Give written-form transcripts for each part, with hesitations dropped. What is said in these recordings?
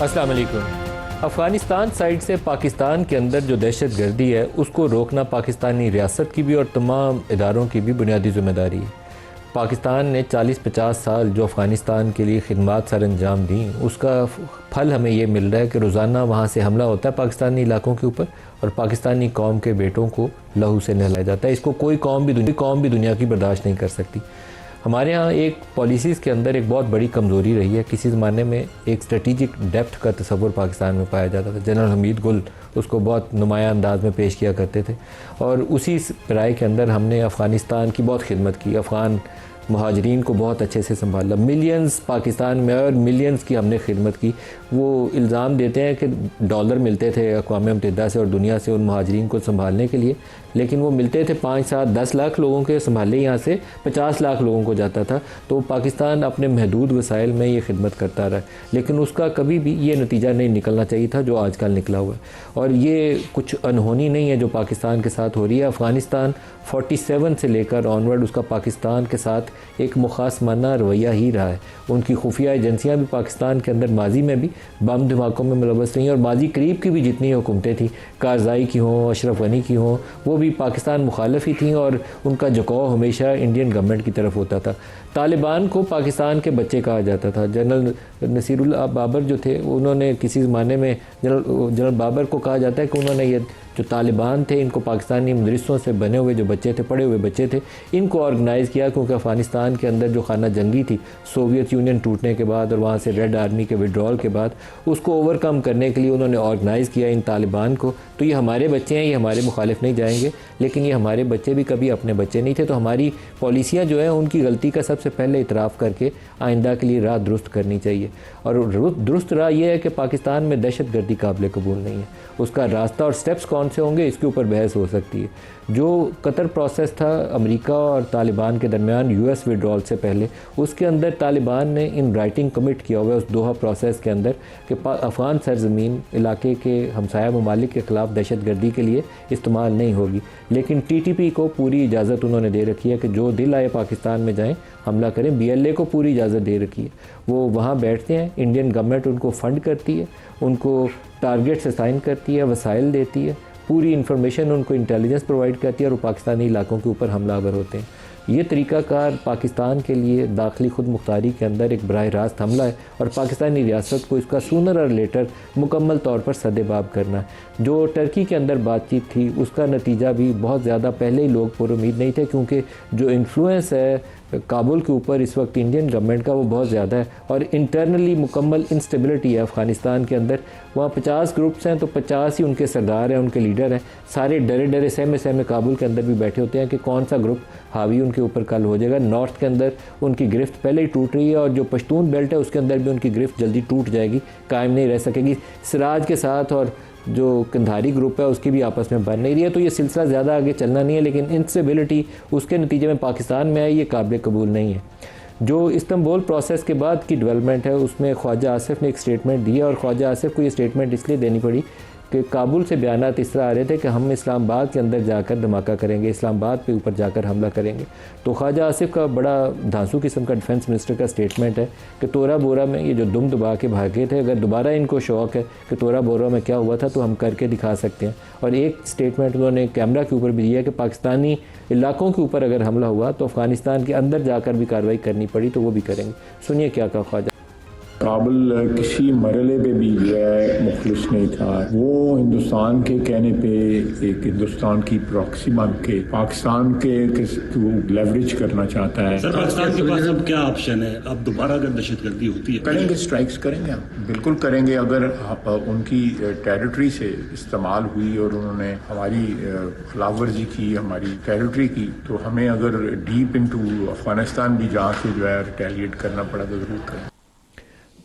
अस्सलाम वालेकुम। अफ़गानिस्तान साइड से पाकिस्तान के अंदर जो दहशत गर्दी है उसको रोकना पाकिस्तानी रियासत की भी और तमाम इदारों की भी बुनियादी ज़िम्मेदारी है। पाकिस्तान ने 40-50 साल जो अफ़गानिस्तान के लिए खिदमत सर अंजाम दी, उसका फल हमें ये मिल रहा है कि रोज़ाना वहाँ से हमला होता है पाकिस्तानी इलाकों के ऊपर और पाकिस्तानी कौम के बेटों को लहू से नहलाया जाता है। इसको कोई कौम भी दुनिया की बर्दाश्त नहीं कर सकती। हमारे यहाँ एक पॉलिसीज़ के अंदर एक बहुत बड़ी कमज़ोरी रही है। किसी ज़माने में एक स्ट्रेटिजिक डेप्थ का तस्वुर पाकिस्तान में पाया जाता था। जनरल हमीद गुल उसको बहुत नुमाया अंदाज में पेश किया करते थे और उसी राय के अंदर हमने अफ़गानिस्तान की बहुत खिदमत की, अफ़गान महाजरीन को बहुत अच्छे से संभाला। मिलियंस पाकिस्तान में और मिलियंस की हमने खिदमत की। वो इल्ज़ाम देते हैं कि डॉलर मिलते थे अक़वाम मुत्तहिदा से और दुनिया से उन महाजरीन को संभालने के लिए, लेकिन वो मिलते थे 5, 7, 10 लाख लोगों के संभाले यहाँ से 50 लाख लोगों को जाता था। तो पाकिस्तान अपने महदूद वसाइल में ये खिदमत करता रहा, लेकिन उसका कभी भी ये नतीजा नहीं निकलना चाहिए था जो आजकल निकला हुआ है। और ये कुछ अनहोनी नहीं है जो पाकिस्तान के साथ हो रही है। अफ़गानिस्तान 47 से लेकर ऑनवर्ड उसका पाकिस्तान के साथ एक मुखासमाना रवैया ही रहा है। उनकी खुफिया एजेंसियाँ भी पाकिस्तान के अंदर माजी में भी बम धमाकों में मुलव्वस रही और माजी करीब की भी जितनी हुकूमतें थी, कारज़ाई की हों, अशरफ गनी की हों, वो भी पाकिस्तान मुखालिफ ही थी और उनका झुकाव हमेशा इंडियन गवर्नमेंट की तरफ होता था। तालिबान को पाकिस्तान के बच्चे कहा जाता था। जनरल नसीरुल बाबर जो थे उन्होंने किसी ज़माने में जनरल बाबर को कहा जाता है कि उन्होंने ये जो तालिबान थे इनको पाकिस्तानी मदरसों से बने हुए जो बच्चे थे, पढ़े हुए बच्चे थे, इनको ऑर्गेनाइज़ किया, क्योंकि अफ़गानिस्तान के अंदर जो खाना जंगी थी सोवियत यूनियन टूटने के बाद और वहाँ से रेड आर्मी के विड्रॉल के बाद उसको ओवरकम करने के लिए उन्होंने ऑर्गेनाइज़ किया इन तालिबान को। तो ये हमारे बच्चे हैं, ये हमारे मुखालिफ नहीं जाएंगे, लेकिन ये हमारे बच्चे भी कभी अपने बच्चे नहीं थे। तो हमारी पॉलिसियाँ जो है उनकी गलती का सबसे पहले इतराफ़ करके आइंदा के लिए राह दुरुस्त करनी चाहिए। और दुरुस्त राह ये है कि पाकिस्तान में दहशत गर्दी काबिल कबूल नहीं है। उसका रास्ता और स्टेप्स कौन से होंगे इसके ऊपर बहस हो सकती है। जो कतर प्रोसेस था अमेरिका और तालिबान के दरमियान यूएस विड्रॉल से पहले, उसके अंदर तालिबान ने इन राइटिंग कमिट किया हुआ है उस दोहा प्रोसेस के अंदर कि अफ़गान सरजमीन इलाके के हमसाया ममालिक के ख़िलाफ़ दहशत गर्दी के लिए इस्तेमाल नहीं होगी। लेकिन टीटीपी को पूरी इजाज़त उन्होंने दे रखी है कि जो दिल आए पाकिस्तान में जाएँ, हमला करें। बीएलए को पूरी इजाज़त दे रखी है, वो वहाँ बैठते हैं, इंडियन गवर्नमेंट उनको फ़ंड करती है, उनको टारगेट्स असाइन करती है, वसाइल देती है, पूरी इन्फॉर्मेशन उनको इंटेलिजेंस प्रोवाइड करती है और वो पाकिस्तानी इलाकों के ऊपर हमलावर होते हैं। ये तरीक़ाकार पाकिस्तान के लिए दाखिली खुद मुख्तारी के अंदर एक बराह रास्त हमला है और पाकिस्तानी रियासत को इसका सूनर और लेटर मुकम्मल तौर पर सदेबाब करना है। जो टर्की के अंदर बातचीत थी उसका नतीजा भी बहुत ज़्यादा पहले ही लोग पुरुमीद नहीं थे, क्योंकि जो इन्फ्लुएंस है काबुल के ऊपर इस वक्त इंडियन गवर्नमेंट का वो बहुत ज़्यादा है और इंटरनली मुकम्मल इंस्टेबिलिटी है अफ़गानिस्तान के अंदर। वहाँ 50 ग्रुप्स हैं तो 50 ही उनके सरदार हैं, उनके लीडर हैं। सारे डरे डरे सहमे सहमे काबुल के अंदर भी बैठे होते हैं कि कौन सा ग्रुप हावी उनके ऊपर कल हो जाएगा। नॉर्थ के अंदर उनकी गिरफ्त पहले ही टूट रही है और जो पश्तून बेल्ट है उसके अंदर भी उनकी गिरफ्त जल्दी टूट जाएगी, कायम नहीं रह सकेगी। सिराज के साथ और जो कंधारी ग्रुप है उसकी भी आपस में बन नहीं रही है। तो ये सिलसिला ज़्यादा आगे चलना नहीं है, लेकिन इंस्टेबिलिटी उसके नतीजे में पाकिस्तान में आई, ये काबिल कबूल नहीं है। जो इस्तांबुल प्रोसेस के बाद की डेवलपमेंट है उसमें ख्वाजा आसिफ ने एक स्टेटमेंट दी है और ख्वाजा आसिफ को ये स्टेटमेंट इसलिए देनी पड़ी कि काबुल से बयानात इस तरह आ रहे थे कि हम इस्लामाबाद के अंदर जाकर धमाका करेंगे, इस्लामाबाद पे ऊपर जाकर हमला करेंगे। तो ख्वाजा आसिफ का बड़ा धांसू किस्म का डिफेंस मिनिस्टर का स्टेटमेंट है कि तोरा बोरा में ये जो दुम दबा के भागे थे, अगर दोबारा इनको शौक़ है कि तोरा बोरा में क्या हुआ था तो हम करके दिखा सकते हैं। और एक स्टेटमेंट उन्होंने कैमरा के ऊपर भी दिया कि पाकिस्तानी इलाकों के ऊपर अगर हमला हुआ तो अफ़गानिस्तान के अंदर जाकर भी कार्रवाई करनी पड़ी तो वो भी करेंगे। सुनिए क्या कहा ख्वाजा। काबुल किसी मरले पे भी जो है मुखलिस नहीं था। वो हिंदुस्तान के कहने पे एक हिंदुस्तान की प्रॉक्सी बन के पाकिस्तान के लेवरेज करना चाहता है। सर, पाकिस्तान के पास अब क्या ऑप्शन है? अब दोबारा अगर दहशतगर्दी होती है करेंगे, स्ट्राइक्स करेंगे, हम बिल्कुल करेंगे। अगर उनकी टेरिटरी से इस्तेमाल हुई और उन्होंने हमारी खिलाफ वर्जी की, हमारी टेरिटरी की, तो हमें अगर डीप इनटू अफगानिस्तान भी जाके जो है रिटेलिएट करना पड़ा तो ज़रूर करें।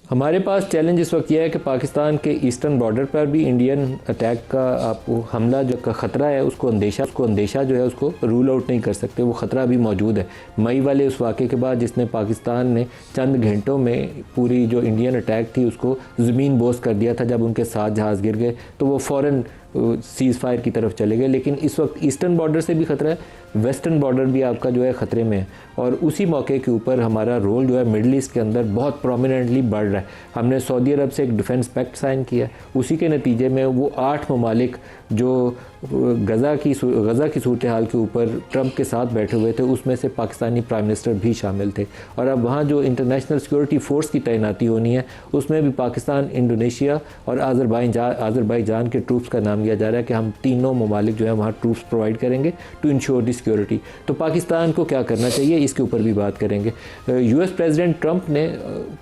हमारे पास चैलेंज इस वक्त यह है कि पाकिस्तान के ईस्टर्न बॉर्डर पर भी इंडियन अटैक का आपको हमला जो का ख़तरा है उसको अंदेशा जो है उसको रूल आउट नहीं कर सकते। वो ख़तरा भी मौजूद है। मई वाले उस वाक़े के बाद जिसने पाकिस्तान ने चंद घंटों में पूरी जो इंडियन अटैक थी उसको ज़मीन बोस कर दिया था। जब उनके 7 जहाज़ गिर गए तो वो फ़ौरन सीज़ फायर की तरफ चले गए। लेकिन इस वक्त ईस्टर्न बॉर्डर से भी ख़तरा है, वेस्टर्न बॉर्डर भी आपका जो है ख़तरे में है, और उसी मौके के ऊपर हमारा रोल जो है मिडल ईस्ट के अंदर बहुत प्रोमिनेंटली बढ़ रहा है। हमने सऊदी अरब से एक डिफेंस पैक्ट साइन किया, उसी के नतीजे में वो 8 ममालिक जो गज़ा की सूरत हाल के ऊपर ट्रंप के साथ बैठे हुए थे, उसमें से पाकिस्तानी प्राइम मिनिस्टर भी शामिल थे। और अब वहाँ जो इंटरनेशनल सिक्योरिटी फोर्स की तैनाती होनी है, उसमें भी पाकिस्तान, इंडोनेशिया और आज़रबाईजान के ट्रूप्स का नाम लिया जा रहा है कि हम तीनों ममालिक जो है वहाँ ट्रूप्स प्रोवाइड करेंगे टू इंश्योर दी सिक्योरिटी। तो पाकिस्तान को क्या करना चाहिए, इसके ऊपर भी बात करेंगे। US प्रेसिडेंट ट्रंप ने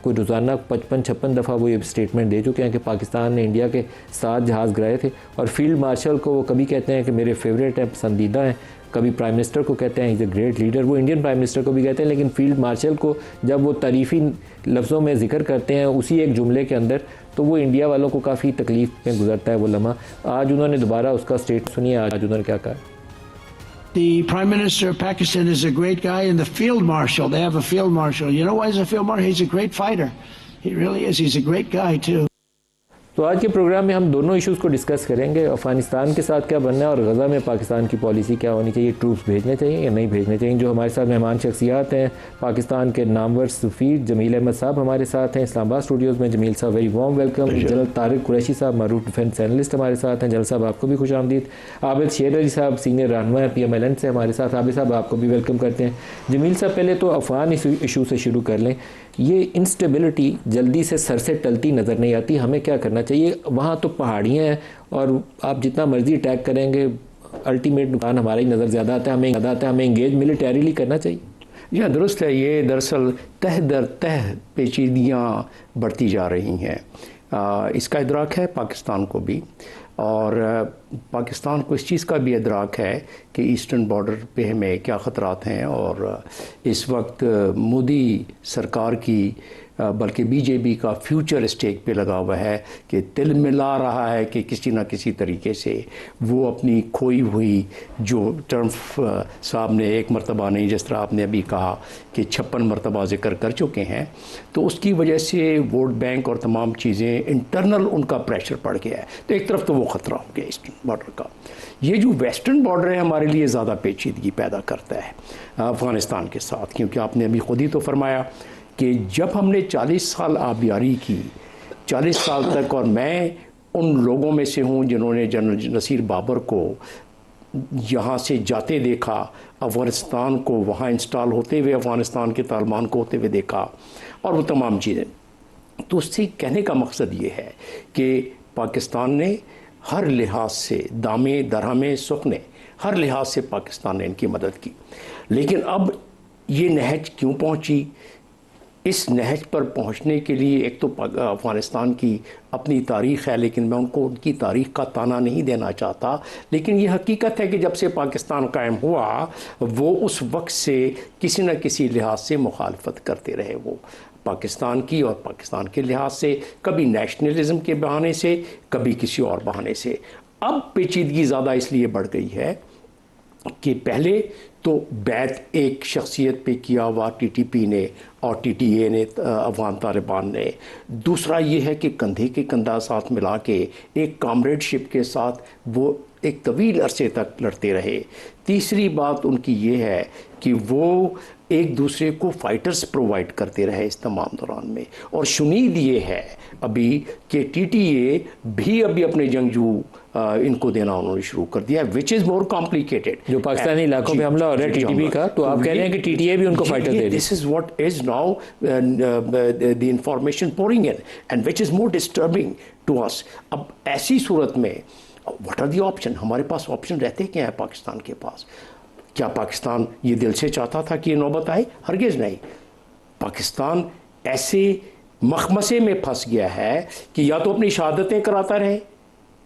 कोई रोज़ाना 55-56 दफ़ा वो ये स्टेटमेंट दे चुके हैं कि पाकिस्तान ने इंडिया के 7 जहाज़ गिराए थे, और फील्ड मार्शल को वो कभी कहते हैं कि मेरे फेवरेट हैं, पसंदीदा हैं, कभी प्राइम मिनिस्टर को कहते हैं इज़ अ ग्रेट लीडर, वो इंडियन प्राइम मिनिस्टर को भी कहते हैं, लेकिन फील्ड मार्शल को जब वो तारीफ़ी लफ्ज़ों में जिक्र करते हैं उसी एक जुमले के अंदर, तो वो इंडिया वालों को काफ़ी तकलीफ़ में गुजरता है वो लम्हा। आज उन्होंने दोबारा उसका स्टेट सुनिए, आज उन्होंने क्या कहा। The Prime Minister of Pakistan is a great guy, and the Field Marshal, they have a Field Marshal. You know why he's a Field Marshal? He's a great fighter. He really is. He's a great guy, too. तो आज के programme में हम दोनों issues को discuss करेंगे। अफ़गानिस्तान के साथ क्या बनना है और गज़ा में पाकिस्तान की पॉलिसी क्या होनी चाहिए, ट्रूप्स भेजने चाहिए या नहीं भेजने चाहिए। जो हमारे साथ मेहमान शख्सियात हैं, पाकिस्तान के नामवर सफ़ीर जमील अहमद साहब हमारे साथ हैं इस्लामाबाद स्टूडियोज़ में। जमील साहब very warm welcome. General Tariq Qureshi साहब मारूफ डिफेंस एनालिस्ट हमारे साथ हैं। जनरल साहब आपको भी खुश आमदीद। आबिद शेर अली साहब सीनियर रहनुमा है PMLN से हमारे साथ। आबिद साहब आपको भी वेलकम करते हैं। जमील साहब पहले तो अफ़गान इशू से शुरू कर लें। ये इंस्टेबिलिटी जल्दी से सर से टलती नज़र नहीं आती, हमें क्या करना चाहिए। वहाँ तो पहाड़ियाँ हैं और आप जितना मर्जी अटैक करेंगे अल्टीमेट नुकसान हमारा ही नज़र ज़्यादा आता है, हमें इंगेज मिलिटरीली करना चाहिए। जी दुरुस्त है। ये दरअसल तह दर तह पेचीदियाँ बढ़ती जा रही हैं। इसका इदराक है पाकिस्तान को भी, और पाकिस्तान को इस चीज़ का भी इदराक है कि ईस्टर्न बॉर्डर पे हमें क्या ख़तरात हैं। और इस वक्त मोदी सरकार की बल्कि बीजेपी का फ्यूचर स्टेक पे लगा हुआ है कि तिल मिला रहा है कि किसी न किसी तरीके से वो अपनी खोई हुई, जो ट्रंप साहब ने एक मरतबा नहीं, जिस तरह आपने अभी कहा कि 56 मरतबा जिक्र कर चुके हैं, तो उसकी वजह से वोट बैंक और तमाम चीज़ें इंटरनल उनका प्रेशर पड़ गया है। तो एक तरफ तो वो ख़तरा हो गया ईस्टर्न बॉर्डर का। ये जो वेस्टर्न बॉर्डर है हमारे लिए ज़्यादा पेचीदगी पैदा करता है अफ़गानिस्तान के साथ, क्योंकि आपने अभी खुद ही तो फरमाया कि जब हमने 40 साल आबियारी की, 40 साल तक, और मैं उन लोगों में से हूँ जिन्होंने जनरल नसीर बाबर को यहाँ से जाते देखा, अफ़गानिस्तान को वहाँ इंस्टॉल होते हुए, अफ़गानिस्तान के तालिबान को होते हुए देखा, और वो तमाम चीज़ें। तो उससे कहने का मकसद ये है कि पाकिस्तान ने हर लिहाज से, दामे दरहमे सुखने, हर लिहाज से पाकिस्तान ने इनकी मदद की। लेकिन अब ये नहज क्यों पहुँची? इस नहज पर पहुंचने के लिए एक तो अफ़गानिस्तान की अपनी तारीख़ है, लेकिन मैं उनको उनकी तारीख़ का ताना नहीं देना चाहता। लेकिन ये हकीकत है कि जब से पाकिस्तान कायम हुआ, वो उस वक्त से किसी न किसी लिहाज से मुखालफत करते रहे, वो पाकिस्तान की और पाकिस्तान के लिहाज से, कभी नेशनलिज़म के बहाने से, कभी किसी और बहाने से। अब पेचीदगी ज़्यादा इसलिए बढ़ गई है कि पहले तो बैत एक शख्सियत पे किया हुआ TTP ने और TTA ने, अफ़गान तालिबान ने। दूसरा ये है कि कंधे के कंधा साथ मिला के एक कॉमरेडशिप के साथ वो एक तवील अरसे तक लड़ते रहे। तीसरी बात उनकी ये है कि वो एक दूसरे को फाइटर्स प्रोवाइड करते रहे इस तमाम दौरान में। और शुनीद ये है अभी कि TTA भी अभी अपने जंगजू इनको देना उन्होंने शुरू कर दिया, विच इज़ मोर कॉम्प्लिकेटेड। जो पाकिस्तानी इलाकों में हमला हो रहा है TTP का, तो आप कह रहे हैं कि TTA भी उनको फाइटर दे रही है। This is what is now the information pouring in, and which is more disturbing to us. अब ऐसी सूरत में व्हाट आर द ऑप्शन? हमारे पास ऑप्शन रहते क्या है पाकिस्तान के पास? क्या पाकिस्तान ये दिल से चाहता था कि ये नौबत आए? हरगिज़ नहीं। पाकिस्तान ऐसे मखमसे में फंस गया है कि या तो अपनी शहादतें कराता रहे,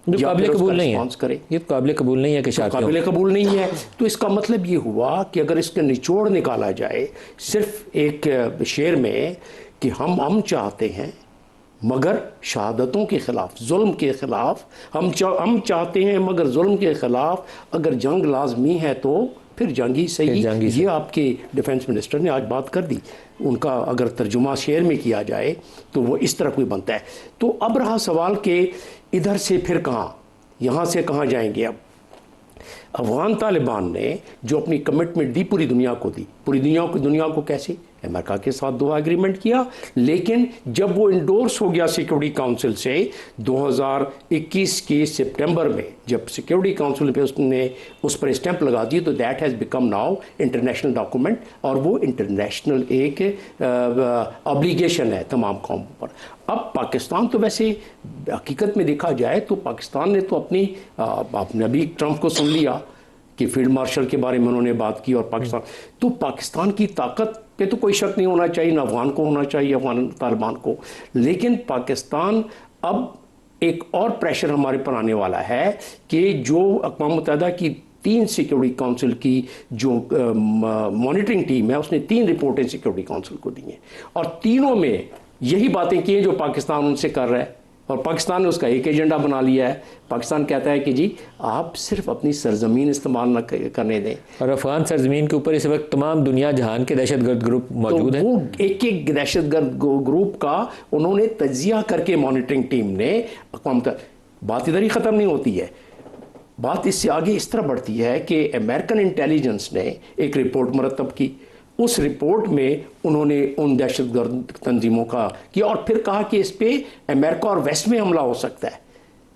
जो काबिल कबूल नहीं है। करे। ये तो काबिल कबूल नहीं है कि काबिल कबूल नहीं है। तो इसका मतलब ये हुआ कि अगर इसका निचोड़ निकाला जाए सिर्फ एक शेर में कि हम चाहते हैं मगर शहादतों के ख़िलाफ़, जुल्म के ख़िलाफ़, हम चाहते हैं मगर जुल्म के ख़िलाफ़, अगर जंग लाजमी है तो फिर जंगी सही। ये आपके डिफेंस मिनिस्टर ने आज बात कर दी। उनका अगर तर्जुमा शेर में किया जाए तो वो इस तरह कोई बनता है। तो अब रहा सवाल कि इधर से फिर कहाँ, यहाँ से कहाँ जाएंगे? अब अफगान तालिबान ने जो अपनी कमिटमेंट दी पूरी दुनिया को कैसे, अमेरिका के साथ 2 एग्रीमेंट किया, लेकिन जब वो इंडोर्स हो गया सिक्योरिटी काउंसिल से 2021 के सितंबर में, जब सिक्योरिटी काउंसिल पे उसने उस पर स्टैंप लगा दी, तो that has become now international document, और वो इंटरनेशनल एक ऑब्लिगेशन है तमाम कौमों पर। अब पाकिस्तान तो वैसे हकीकत में देखा जाए तो पाकिस्तान ने तो आपने अभी ट्रंप को सुन लिया कि फील्ड मार्शल के बारे में उन्होंने बात की, और पाकिस्तान की ताकत पे तो कोई शक नहीं होना चाहिए, ना अफगान को होना चाहिए, अफगान तालिबान को। लेकिन पाकिस्तान अब एक और प्रेशर हमारे पर आने वाला है कि जो अक़वाम मुत्तहिदा की 3 सिक्योरिटी काउंसिल की जो मॉनिटरिंग टीम है, उसने 3 रिपोर्टें सिक्योरिटी काउंसिल को दी हैं, और तीनों में यही बातें की हैं जो पाकिस्तान उनसे कर रहा है, और पाकिस्तान ने उसका एक एजेंडा बना लिया है। पाकिस्तान कहता है कि जी आप सिर्फ अपनी सरजमीन इस्तेमाल न करने दें, और अफगान सरजमीन के ऊपर इस वक्त तमाम दुनिया जहान के दहशतगर्द ग्रुप मौजूद हैं। तो वो एक दहशतगर्द ग्रुप का उन्होंने तजिया करके मॉनिटरिंग टीम ने बात इधर ही ख़त्म नहीं होती है, बात इससे आगे इस तरह बढ़ती है कि अमेरिकन इंटेलिजेंस ने एक रिपोर्ट मुरतब की। उस रिपोर्ट में उन्होंने उन दहशतगर्द तंजीमों का किया, और फिर कहा कि इस पे अमेरिका और वेस्ट में हमला हो सकता है।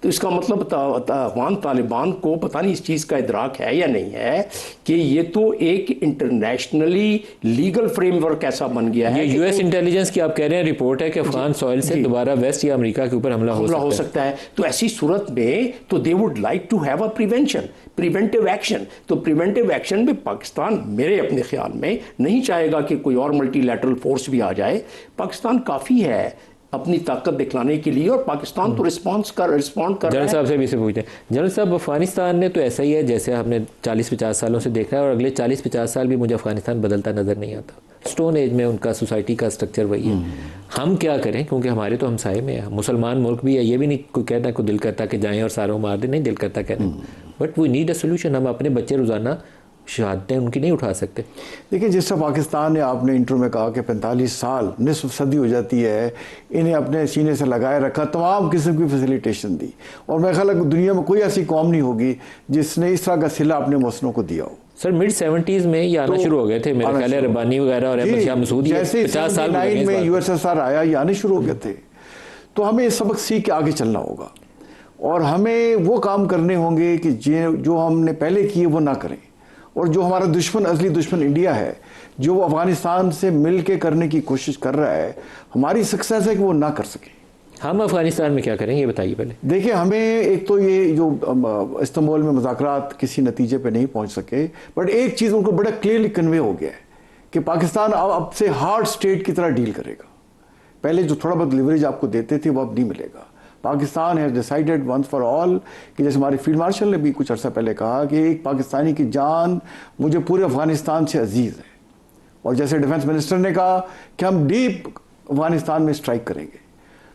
तो इसका मतलब अफगान तालिबान को पता नहीं इस चीज़ का इदराक है या नहीं है कि ये तो एक इंटरनेशनली लीगल फ्रेमवर्क ऐसा बन गया है। ये यूएस इंटेलिजेंस की आप कह रहे हैं रिपोर्ट है कि अफगान सॉइल से दोबारा वेस्ट या अमेरिका के ऊपर हमला हो सकता है। तो ऐसी सूरत में तो they would like to have a preventive action. तो प्रिवेंटिव एक्शन में पाकिस्तान मेरे अपने ख्याल में नहीं चाहेगा कि कोई और मल्टीलैटरल फोर्स भी आ जाए। पाकिस्तान काफ़ी है अपनी ताकत दिखलाने के लिए, और पाकिस्तान तो रिस्पॉन्ड कर रहा है। जनरल साहब से भी इसे पूछते हैं, जनरल साहब अफगानिस्तान ने तो ऐसा ही है जैसे हमने 40-50 सालों से देखा है, और अगले 40-50 साल भी मुझे अफगानिस्तान बदलता नज़र नहीं आता। स्टोन एज में उनका सोसाइटी का स्ट्रक्चर वही है। हम क्या करें, क्योंकि हमारे तो हमसाए में है, मुसलमान मुल्क भी है, ये भी नहीं कोई कहता कोई दिल करता कि जाएँ और सारों मार दें, नहीं दिल करता कहना, but we need a solution. हम अपने बच्चे रोज़ाना शहादतें उनकी नहीं उठा सकते। देखिए, जिस तरह पाकिस्तान ने आपने इंट्रो में कहा कि 45 साल निस्फ सदी हो जाती है, इन्हें अपने सीने से लगाए रखा, तमाम किस्म की फैसिलिटेशन दी, और मेरे ख्याल है दुनिया में कोई ऐसी कौम नहीं होगी जिसने इस तरह का सिला अपने मसलों को दिया हो। सर मिड-70s में ये आना शुरू हो गए थे मेरे ख्याल है, रब्बानी वगैरह और अहमद शाह मसूद, जैसे 50 साल में यूएसएसआर आया, ये आने शुरू हो गए थे। तो हमें सबक सीख के आगे चलना होगा, और हमें वो काम करने होंगे कि जो हमने पहले किए वो ना करें, और जो हमारा दुश्मन, असली दुश्मन इंडिया है, जो वो अफगानिस्तान से मिल के करने की कोशिश कर रहा है, हमारी सक्सेस है कि वो ना कर सके। हम अफगानिस्तान में क्या करें ये बताइए पहले। देखिए, हमें एक तो ये जो इस्तांबुल में मुज़ाकरात किसी नतीजे पे नहीं पहुंच सके, बट एक चीज़ उनको बड़ा क्लियरली कन्वे हो गया है कि पाकिस्तान अब से हार्ड स्टेट की तरह डील करेगा। पहले जो थोड़ा बहुत लिवरेज आपको देते थे वो अब नहीं मिलेगा। Pakistan has decided once for all कि जैसे हमारे फील्ड मार्शल ने भी कुछ अर्सा पहले कहा कि एक पाकिस्तानी की जान मुझे पूरे अफगानिस्तान से अजीज़ है, और जैसे डिफेंस मिनिस्टर ने कहा कि हम डीप अफगानिस्तान में स्ट्राइक करेंगे।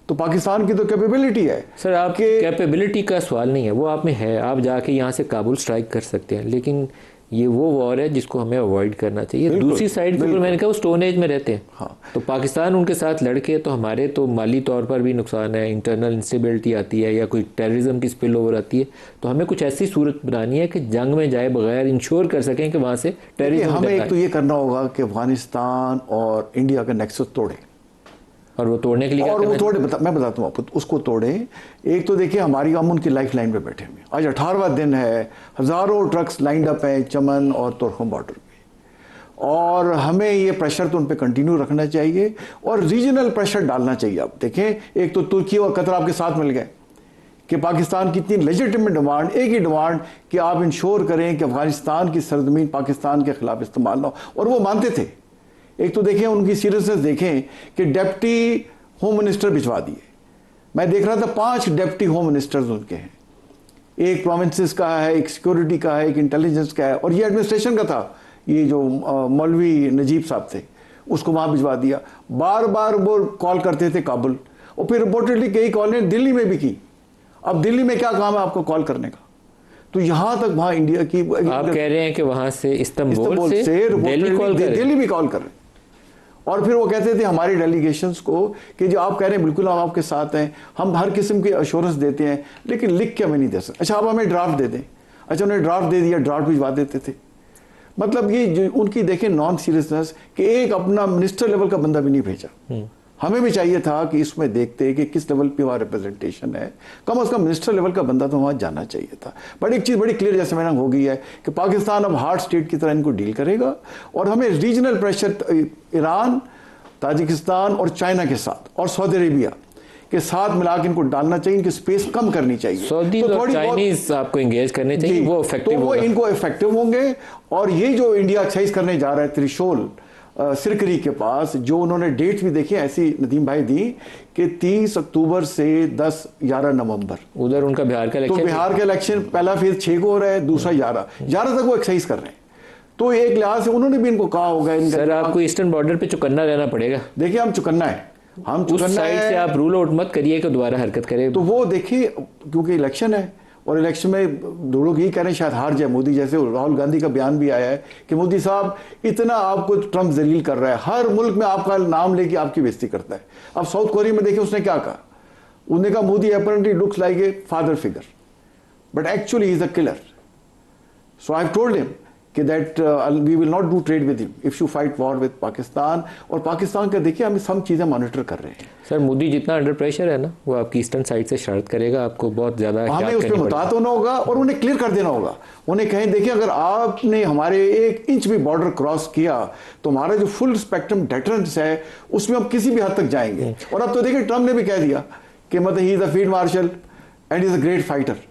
तो पाकिस्तान की तो कैपेबिलिटी है। सर आपके कैपेबिलिटी का सवाल नहीं है, वो आप में है, आप जाके यहाँ से काबुल स्ट्राइक कर सकते हैं, लेकिन ये वो वॉर है जिसको हमें अवॉइड करना चाहिए। दूसरी साइड के ऊपर मैंने कहा वो स्टोन एज में रहते हैं। हाँ। तो पाकिस्तान उनके साथ लड़के तो हमारे तो माली तौर पर भी नुकसान है, इंटरनल इंस्टेबिलिटी आती है, या कोई टेररिज्म की स्पिल ओवर आती है। तो हमें कुछ ऐसी सूरत बनानी है कि जंग में जाए बगैर इंश्योर कर सकें कि वहाँ से टेररिज्म। हमें एक तो ये करना होगा कि अफगानिस्तान और इंडिया का नेक्सस तोड़ें, और वो तोड़ने के लिए और वो तोड़े मैं बताता हूँ आपको, उसको तोड़ें। एक तो देखिए, हमारी हम उनकी लाइफ लाइन पे बैठे हुए, आज 18वां दिन है, हज़ारों ट्रक्स लाइंड अप हैं चमन और तुर्खम बॉर्डर पे, और हमें ये प्रेशर तो उन पे कंटिन्यू रखना चाहिए, और रीजनल प्रेशर डालना चाहिए। आप देखें, एक तो तुर्की और कतर आपके साथ मिल गए कि पाकिस्तान की इतनी लेजिटिमेट डिमांड, एक ही डिमांड कि आप इंश्योर करें कि अफगानिस्तान की सरजमीन पाकिस्तान के खिलाफ इस्तेमाल ना हो, और वो मानते थे। एक तो देखें उनकी सीरियसनेस देखें कि डिप्टी होम मिनिस्टर भिजवा दिए। मैं देख रहा था 5 डिप्टी होम मिनिस्टर्स उनके हैं, एक प्रोविंसेस का है, एक सिक्योरिटी का है, एक इंटेलिजेंस का है, और ये एडमिनिस्ट्रेशन का था। ये जो मौलवी नजीब साहब थे उसको वहाँ भिजवा दिया। बार बार वो कॉल करते थे काबुल, और फिर रिपोर्टेडली कई कॉलें दिल्ली में भी की। अब दिल्ली में क्या काम है आपको कॉल करने का? तो यहाँ तक वहाँ इंडिया की आप कह रहे हैं कि वहाँ से इस्तांबुल से दिल्ली भी कॉल कर रहे हैं। और फिर वो कहते थे हमारी डेलीगेशंस को कि जो आप कह रहे हैं बिल्कुल हम आपके साथ हैं, हम हर किस्म की अश्योरेंस देते हैं, लेकिन लिख के हमें नहीं दे सकते। अच्छा, आप हमें ड्राफ्ट दे दें। अच्छा उन्हें ड्राफ्ट दे दिया, ड्राफ्ट भिजवा देते थे। मतलब ये जो उनकी देखें नॉन सीरियसनेस कि एक अपना मिनिस्टर लेवल का बंदा भी नहीं भेजा। हमें भी चाहिए था कि इसमें देखते कि किस लेवल पे वहाँ रिप्रेजेंटेशन है, कम से कम मिनिस्टर लेवल का बंदा तो वहाँ जाना चाहिए था। बट एक चीज़ बड़ी क्लियर जैसे मैंने हो गई है कि पाकिस्तान अब हार्ड स्टेट की तरह इनको डील करेगा और हमें रीजनल प्रेशर ईरान, ताजिकिस्तान और चाइना के साथ और सऊदी अरेबिया के साथ मिलाकर इनको डालना चाहिए, इनकी स्पेस कम करनी चाहिए। सऊदी और चाइनीज आपको एंगेज करने चाहिए, वो इफेक्टिव तो वो इनको इफेक्टिव होंगे। और ये जो इंडिया एक्सरसाइज करने जा रहा है त्रिशूल सिरकरी के पास, जो उन्होंने डेट भी देखी ऐसी नदीम भाई दी कि 30 अक्टूबर से 10-11 नवंबर उधर उनका बिहार का इलेक्शन, तो बिहार का इलेक्शन पहला फेज 6 को हो रहा है, दूसरा 11 तक वो एक्सरसाइज कर रहे हैं। तो एक लिहाज से उन्होंने भी इनको कहा होगा सर आपको ईस्टर्न बॉर्डर पे चुकन्ना रहना पड़ेगा। देखिए हम चुकन्ना है, हम उस साइड से आप रूल आउट मत करिए कि दोबारा हरकत करें। तो वो देखिए क्योंकि इलेक्शन है और इलेक्शन में लोग यही कह रहे हैं शायद हार जाए मोदी, जैसे राहुल गांधी का बयान भी आया है कि मोदी साहब इतना आपको ट्रंप जलील कर रहा है, हर मुल्क में आपका नाम लेके आपकी बेइज्जती करता है। अब साउथ कोरिया में देखिए उसने क्या कहा, उसने कहा Modi apparently looks like a father figure but actually he is a killer. So I have told him कि that we will not do trade with him if you fight war with Pakistan. और पाकिस्तान का देखिए हम सब चीज़ें मॉनिटर कर रहे हैं। सर मोदी जितना अंडर प्रेशर है ना, वो आपकी ईस्टर्न साइड से शरारत करेगा, आपको बहुत ज़्यादा हमें उस पर मुतात होना होगा और उन्हें क्लियर कर देना होगा। उन्हें कहें देखिए अगर आपने हमारे 1 इंच भी बॉर्डर क्रॉस किया तो हमारा जो फुल स्पेक्ट्रम डेटरेंस है उसमें हम किसी भी हद तक जाएंगे। और अब तो देखिए ट्रंप ने भी कह दिया कि मतलब ही is a field marshal and is a great fighter.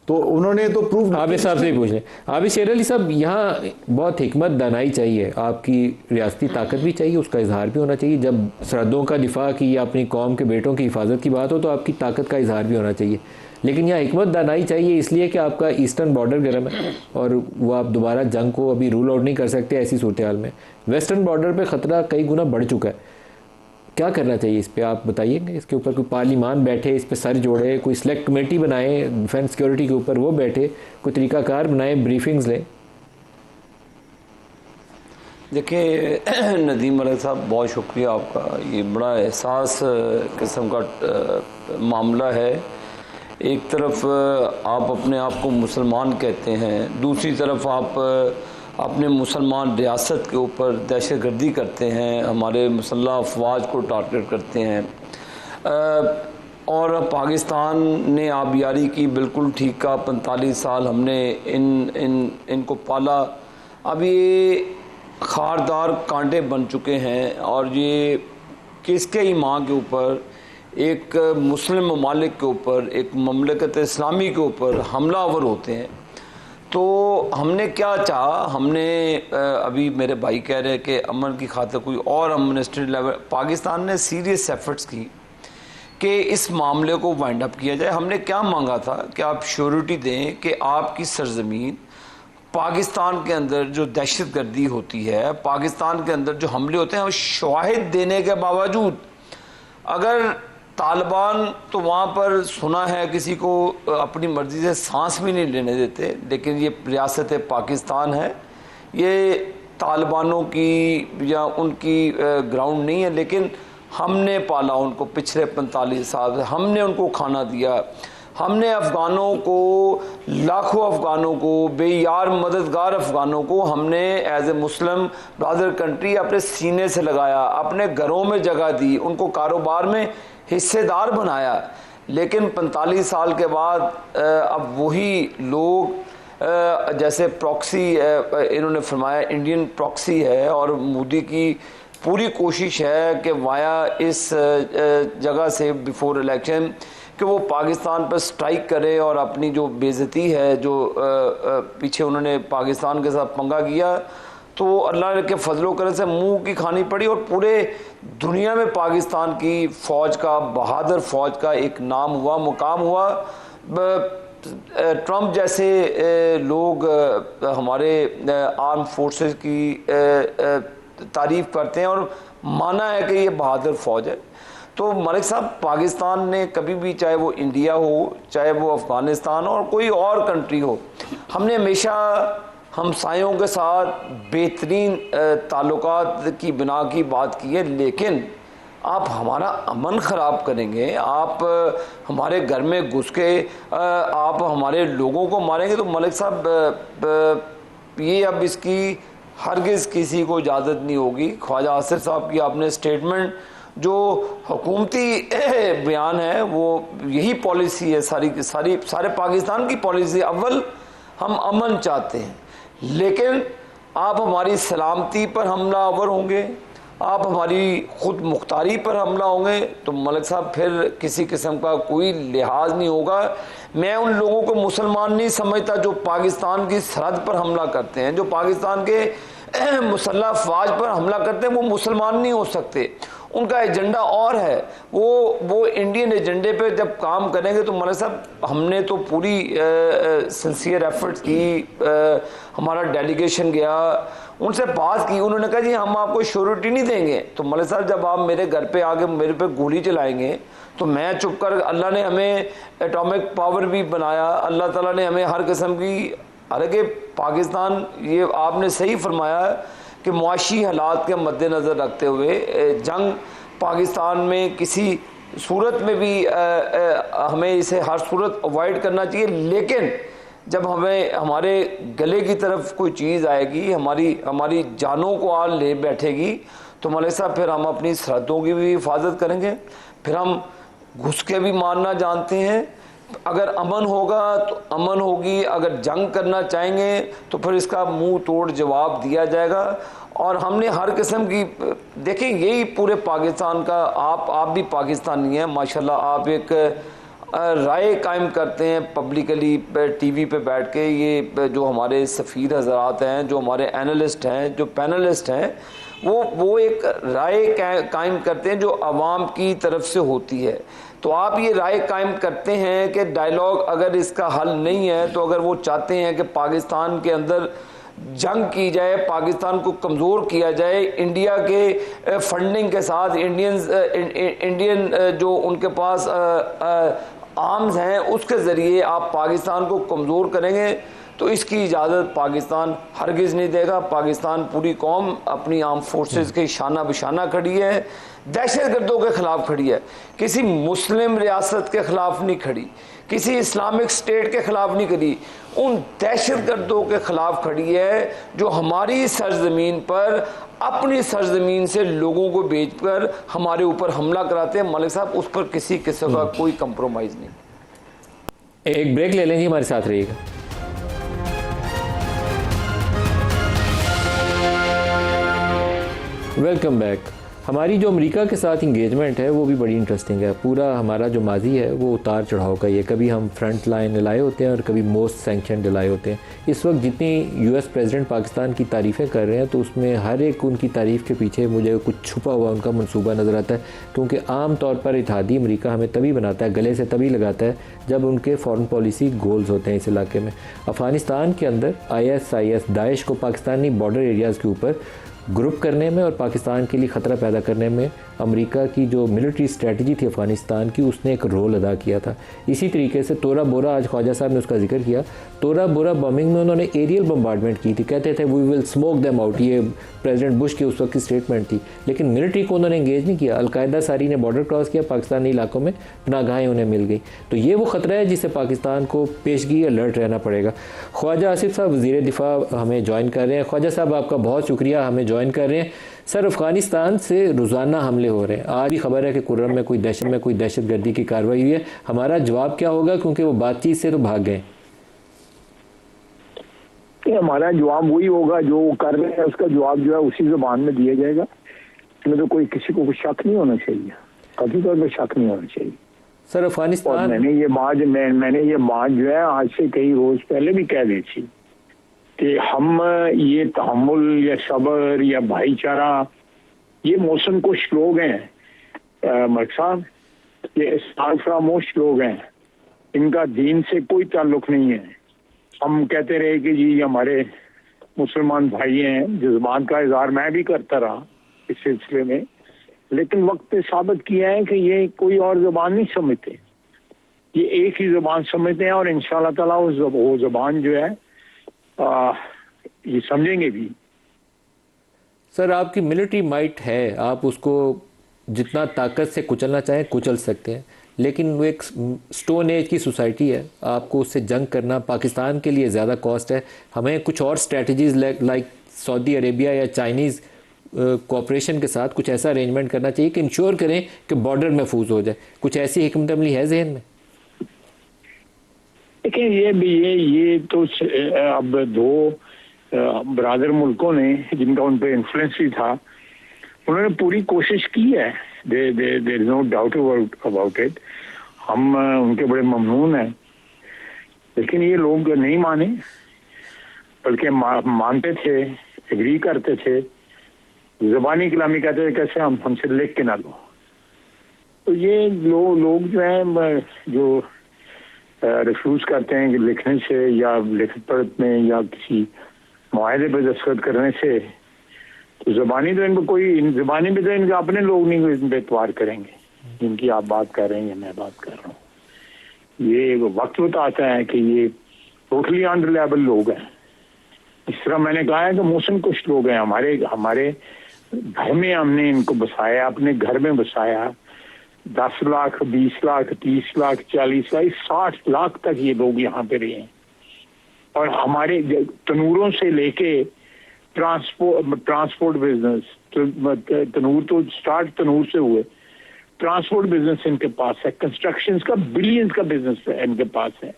तो उन्होंने तो प्रूव आबिद साहब से पूछ लें। आबिद शेर अली साहब, यहाँ बहुत हिकमत दानाई चाहिए, आपकी रियासती ताकत भी चाहिए, उसका इजहार भी होना चाहिए। जब सरहदों का दिफा की या अपनी कौम के बेटों की हिफाजत की बात हो तो आपकी ताकत का इजहार भी होना चाहिए। लेकिन यहाँ हिकमत दानाई चाहिए इसलिए कि आपका ईस्टर्न बॉर्डर गर्म है और वो आप दोबारा जंग को अभी रूल आउट नहीं कर सकते ऐसी सूरत हाल में। वेस्टर्न बॉर्डर पर ख़तरा कई गुना बढ़ चुका है, क्या करना चाहिए इस पे आप बताइएगा? इसके ऊपर कोई पार्लिमान बैठे, इस पे सर जोड़े, कोई सिलेक्ट कमेटी बनाए डिफेंस सिक्योरिटी के ऊपर, वो बैठे, कोई तरीकाकार बनाए, ब्रीफिंग्स लें। देखिए नदीम मलिक साहब बहुत शुक्रिया आपका, ये बड़ा एहसास किस्म का मामला है। एक तरफ आप अपने आप को मुसलमान कहते हैं, दूसरी तरफ आप अपने मुसलमान रियासत के ऊपर दहशतगर्दी करते हैं, हमारे मुसल्लह अफवाज को टारगेट करते हैं। और पाकिस्तान ने आबियारी की, बिल्कुल ठीक कहा, 45 साल हमने इनको पाला। अब ये खारदार कांटे बन चुके हैं और ये किसके ही माँ के ऊपर, एक मुस्लिम ममालिक के ऊपर, एक ममलकत इस्लामी के ऊपर हमलावर होते हैं। तो हमने क्या चाहा, हमने अभी मेरे भाई कह रहे हैं कि अमन की खातिर कोई और एडमिनिस्ट्रेटिव लेवल, पाकिस्तान ने सीरियस एफर्ट्स की कि इस मामले को वाइंड अप किया जाए। हमने क्या मांगा था कि आप श्योरिटी दें कि आपकी सरजमीन पाकिस्तान के अंदर जो दहशतगर्दी होती है, पाकिस्तान के अंदर जो हमले होते हैं, शवाहिद देने के बावजूद अगर तालिबान तो वहाँ पर सुना है किसी को अपनी मर्ज़ी से सांस भी नहीं लेने देते, लेकिन ये रियासत पाकिस्तान है, ये तालिबानों की या उनकी ग्राउंड नहीं है। लेकिन हमने पाला उनको पिछले 45 साल, हमने उनको खाना दिया, हमने अफ़गानों को, लाखों अफ़गानों को, बेयार मददगार अफ़गानों को हमने as a Muslim brother country अपने सीने से लगाया, अपने घरों में जगह दी, उनको कारोबार में हिस्सेदार बनाया। लेकिन 45 साल के बाद अब वही लोग जैसे प्रॉक्सी इन्होंने फरमाया इंडियन प्रॉक्सी है, और मोदी की पूरी कोशिश है कि वाया इस जगह से बिफोर इलेक्शन कि वो पाकिस्तान पर स्ट्राइक करे और अपनी जो बेइज्जती है, जो पीछे उन्होंने पाकिस्तान के साथ पंगा किया, तो अल्लाह के फजलो करम से मुंह की खानी पड़ी और पूरे दुनिया में पाकिस्तान की फ़ौज का, बहादुर फ़ौज का एक नाम हुआ, मुकाम हुआ। ट्रंप जैसे लोग हमारे आर्म फोर्सेस की तारीफ़ करते हैं और माना है कि ये बहादुर फ़ौज है। तो मलिक साहब, पाकिस्तान ने कभी भी, चाहे वो इंडिया हो, चाहे वो अफ़गानिस्तान और कोई और कंट्री हो, हमने हमेशा हमसायों के साथ बेहतरीन ताल्लुकात की बिना की बात की है। लेकिन आप हमारा अमन ख़राब करेंगे, आप हमारे घर में घुस के आप हमारे लोगों को मारेंगे, तो मलिक साहब ये अब इसकी हरगिज़ किसी को इजाज़त नहीं होगी। ख्वाजा आसिफ साहब की आपने स्टेटमेंट जो हुकूमती बयान है वो यही पॉलिसी है, सारे पाकिस्तान की पॉलिसी। अव्वल हम अमन चाहते हैं, लेकिन आप हमारी सलामती पर हमलावर होंगे, आप हमारी खुद मुख्तारी पर हमला होंगे, तो मलिक साहब फिर किसी किस्म का कोई लिहाज नहीं होगा। मैं उन लोगों को मुसलमान नहीं समझता जो पाकिस्तान की सरहद पर हमला करते हैं, जो पाकिस्तान के मुसल्लह अफवाज पर हमला करते हैं, वो मुसलमान नहीं हो सकते। उनका एजेंडा और है, वो इंडियन एजेंडे पे जब काम करेंगे तो मलिक साहब हमने तो पूरी सिंसियर एफर्ट्स की, हमारा डेलीगेशन गया, उनसे बात की, उन्होंने कहा जी हम आपको श्योरिटी नहीं देंगे। तो मलिक साहब जब आप मेरे घर पे आके मेरे पे गोली चलाएंगे तो मैं चुप कर, अल्लाह ने हमें एटॉमिक पावर भी बनाया, अल्लाह ताला ने हमें हर किस्म की, हालांकि पाकिस्तान, ये आपने सही फरमाया कि मुआशी हालात के मद्देनज़र रखते हुए जंग पाकिस्तान में किसी सूरत में भी हमें इसे हर सूरत अवॉइड करना चाहिए। लेकिन जब हमें हमारे गले की तरफ कोई चीज़ आएगी, हमारी जानों को आ ले बैठेगी, तो मलिक साहब फिर हम अपनी सरहदों की भी हिफाजत करेंगे, फिर हम घुस के भी मारना जानते हैं। अगर अमन होगा तो अमन होगी, अगर जंग करना चाहेंगे तो फिर इसका मुंह तोड़ जवाब दिया जाएगा। और हमने हर किस्म की, देखें यही पूरे पाकिस्तान का, आप भी पाकिस्तानी हैं माशाल्लाह, आप एक राय कायम करते हैं पब्लिकली टीवी पे बैठ के, ये जो हमारे सफ़ीर हज़रात हैं, जो हमारे एनालिस्ट हैं, जो पैनलिस्ट हैं, वो एक राय कायम करते हैं जो आवाम की तरफ से होती है। तो आप ये राय कायम करते हैं कि डायलॉग अगर इसका हल नहीं है, तो अगर वो चाहते हैं कि पाकिस्तान के अंदर जंग की जाए, पाकिस्तान को कमज़ोर किया जाए, इंडिया के फंडिंग के साथ, इंडियन जो उनके पास आर्म्स हैं उसके ज़रिए आप पाकिस्तान को कमज़ोर करेंगे, तो इसकी इजाज़त पाकिस्तान हरगिज़ नहीं देगा। पाकिस्तान पूरी कौम अपनी आर्म फोर्सेस के शाना बिशाना खड़ी है, दहशतगर्दों के ख़िलाफ़ खड़ी है, किसी मुस्लिम रियासत के ख़िलाफ़ नहीं खड़ी, किसी इस्लामिक स्टेट के ख़िलाफ़ नहीं खड़ी, उन दहशतगर्दों के ख़िलाफ़ खड़ी है जो हमारी सरज़मीन पर, अपनी सरज़मीन से लोगों को भेजकर हमारे ऊपर हमला कराते हैं। मलिक साहब उस पर किसी किस्म का कोई कंप्रोमाइज़ नहीं। एक ब्रेक ले लेंगे, हमारे साथ रहिएगा। Welcome back. हमारी जो अमेरिका के साथ इंगेजमेंट है वो भी बड़ी इंटरेस्टिंग है। पूरा हमारा जो माजी है वो उतार चढ़ाव का ही है, कभी हम फ्रंट लाइन लाए होते हैं और कभी मोस्ट सैंक्शन लाए होते हैं। इस वक्त जितनी यूएस प्रेसिडेंट पाकिस्तान की तारीफ़ें कर रहे हैं तो उसमें हर एक उनकी तारीफ़ के पीछे मुझे कुछ छुपा हुआ उनका मंसूबा नज़र आता है, क्योंकि आम तौर पर इत्तेहादी अमेरिका हमें तभी बनाता है, गले से तभी लगाता है जब उनके फॉरेन पॉलिसी गोल्स होते हैं इस इलाके में। अफ़गानिस्तान के अंदर ISIS दाइश को पाकिस्तानी बॉर्डर एरियाज़ के ऊपर ग्रुप करने में और पाकिस्तान के लिए ख़तरा पैदा करने में अमेरिका की जो मिलिट्री स्ट्रेटजी थी अफ़गानिस्तान की, उसने एक रोल अदा किया था। इसी तरीके से तोरा बोरा, आज ख्वाजा साहब ने उसका जिक्र किया, तोरा बोरा बॉम्बिंग में उन्होंने एरियल बम्बार्डमेंट की थी, कहते थे we will smoke them out, ये प्रेसिडेंट बुश की उस वक्त की स्टेटमेंट थी। लेकिन मिलिट्री को उन्होंने इंगेज नहीं किया। अलकायदा सारी ने बॉर्डर क्रॉस किया, पाकिस्तानी इलाकों में पनागाहें उन्हें मिल गई। तो ये वो ख़तरा है जिससे पाकिस्तान को पेशगी अलर्ट रहना पड़ेगा। ख्वाजा आसिफ साहब वज़ीर दिफा हमें ज्वाइन कर रहे हैं। ख्वाजा साहब आपका बहुत शुक्रिया, हमें ज्वाइन कर रहे हैं। सर, अफ़गानिस्तान से रोज़ाना हमले हो रहे हैं, आज भी खबर है कि कुर्रम में कोई दहशतगर्दी की कार्रवाई हुई है, हमारा जवाब क्या होगा, क्योंकि वो बातचीत से तो भाग गए? हमारा जवाब वही होगा जो कर रहे हैं, उसका जवाब जो है उसी ज़बान में दिया जाएगा। इसमें तो कोई किसी को शक नहीं होना चाहिए, कभी तौर पर शक नहीं होना चाहिए। सर, अफ़गानिस्तान, मैंने ये बात जो है आज से कई रोज पहले भी कह दी थी कि हम ये तहम्मुल या सब्र या भाईचारा, ये मौसम कुछ लोग हैं मलिक साहब, ये फरामोश लोग हैं, इनका दीन से कोई ताल्लुक नहीं है। हम कहते रहे कि जी हमारे मुसलमान भाई हैं, जज्बात का इजहार मैं भी करता रहा इस सिलसिले में, लेकिन वक्त ने साबित किया है कि ये कोई और ज़बान नहीं समझते, ये एक ही ज़बान समझते हैं, और इंशाअल्लाह ताला वो ज़बान जो है ये समझेंगे भी। सर, आपकी मिलिट्री माइट है, आप उसको जितना ताकत से कुचलना चाहें कुचल सकते हैं, लेकिन वो एक स्टोन एज की सोसाइटी है, आपको उससे जंग करना पाकिस्तान के लिए ज़्यादा कॉस्ट है। हमें कुछ और स्ट्रेटजीज़ लाइक सऊदी अरेबिया या चाइनीज़ कोऑपरेशन के साथ कुछ ऐसा अरेंजमेंट करना चाहिए कि इंश्योर करें कि बॉर्डर महफूज हो जाए। कुछ ऐसी हिकमत अमली है जहन में? देखिए ये तो अब दो ब्रादर मुल्कों ने जिनका उन पर इन्फ्लुएंस भी था, उन्होंने पूरी कोशिश की है, there is no doubt about it. हम उनके बड़े ममनून हैं, लेकिन ये लोग नहीं माने, बल्कि मानते थे, एग्री करते थे, ज़बानी कलामी कहते थे कैसे हमसे लिख के ना लो। तो ये लोग जो है जो रिफ्यूज करते हैं कि लिखने से या लिखत पढ़त में या किसी मुआहदे पर दस्तखत करने से, तो ज़बानी तो इनको कोई ज़बानी भी तो इनके अपने लोग नहीं इन पर एतवार करेंगे जिनकी आप बात कर रहे हैं या मैं बात कर रहा हूँ। ये वक्त बताता है कि ये टोटली अनरिलायबल लोग हैं। इस तरह मैंने कहा है कि मौसम कुछ लोग हैं हमारे घर में, हमने इनको बसाया, अपने घर में बसाया। 10 लाख 20 लाख 30 लाख 40 लाख 60 लाख तक ये लोग यहाँ पे रहे हैं। और हमारे तनूरों से लेके ट्रांसपोर्ट बिजनेस, तनूर तो स्टार्ट तनूर से हुए, ट्रांसपोर्ट बिजनेस इनके पास है, कंस्ट्रक्शन का बिलियंस का बिजनेस है इनके पास है,